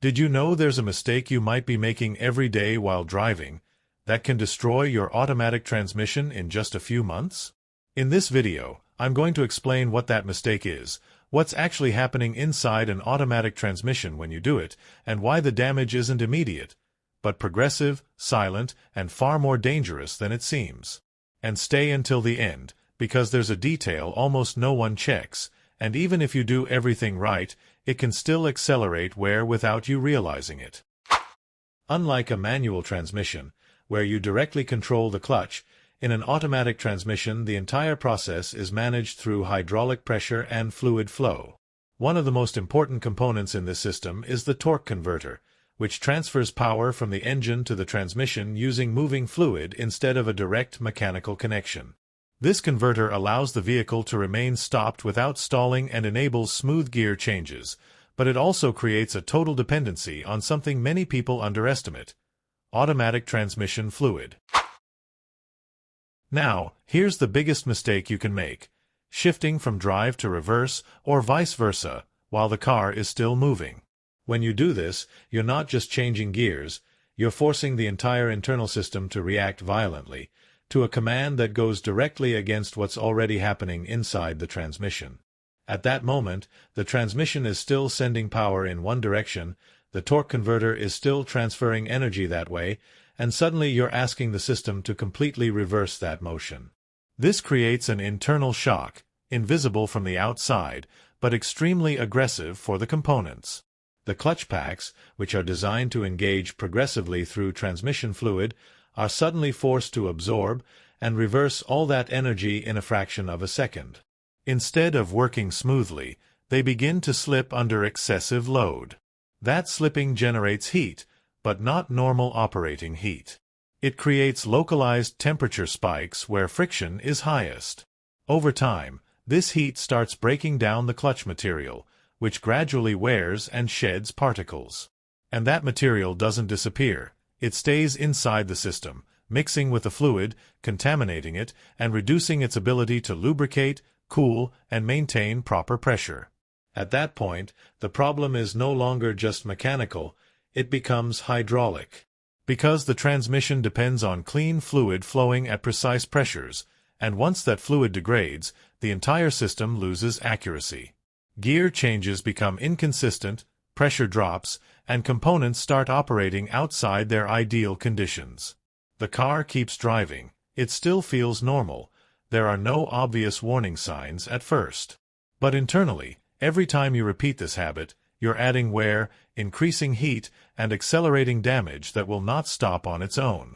Did you know there's a mistake you might be making every day while driving that can destroy your automatic transmission in just a few months? In this video, I'm going to explain what that mistake is, what's actually happening inside an automatic transmission when you do it, and why the damage isn't immediate, but progressive, silent, and far more dangerous than it seems. And stay until the end, because there's a detail almost no one checks, and even if you do everything right, it can still accelerate wear without you realizing it. Unlike a manual transmission, where you directly control the clutch, in an automatic transmission the entire process is managed through hydraulic pressure and fluid flow. One of the most important components in this system is the torque converter, which transfers power from the engine to the transmission using moving fluid instead of a direct mechanical connection. This converter allows the vehicle to remain stopped without stalling and enables smooth gear changes, but it also creates a total dependency on something many people underestimate: automatic transmission fluid. Now, here's the biggest mistake you can make: shifting from drive to reverse or vice versa while the car is still moving. When you do this, you're not just changing gears, you're forcing the entire internal system to react violently to a command that goes directly against what's already happening inside the transmission. At that moment, the transmission is still sending power in one direction, the torque converter is still transferring energy that way, and suddenly you're asking the system to completely reverse that motion. This creates an internal shock, invisible from the outside, but extremely aggressive for the components. The clutch packs, which are designed to engage progressively through transmission fluid, are suddenly forced to absorb and reverse all that energy in a fraction of a second. Instead of working smoothly, they begin to slip under excessive load. That slipping generates heat, but not normal operating heat. It creates localized temperature spikes where friction is highest. Over time, this heat starts breaking down the clutch material, which gradually wears and sheds particles. And that material doesn't disappear. It stays inside the system, mixing with the fluid, contaminating it, and reducing its ability to lubricate, cool, and maintain proper pressure. At that point, the problem is no longer just mechanical, it becomes hydraulic. Because the transmission depends on clean fluid flowing at precise pressures, and once that fluid degrades, the entire system loses accuracy. Gear changes become inconsistent, pressure drops, and components start operating outside their ideal conditions. The car keeps driving. It still feels normal. There are no obvious warning signs at first. But internally, every time you repeat this habit, you're adding wear, increasing heat, and accelerating damage that will not stop on its own.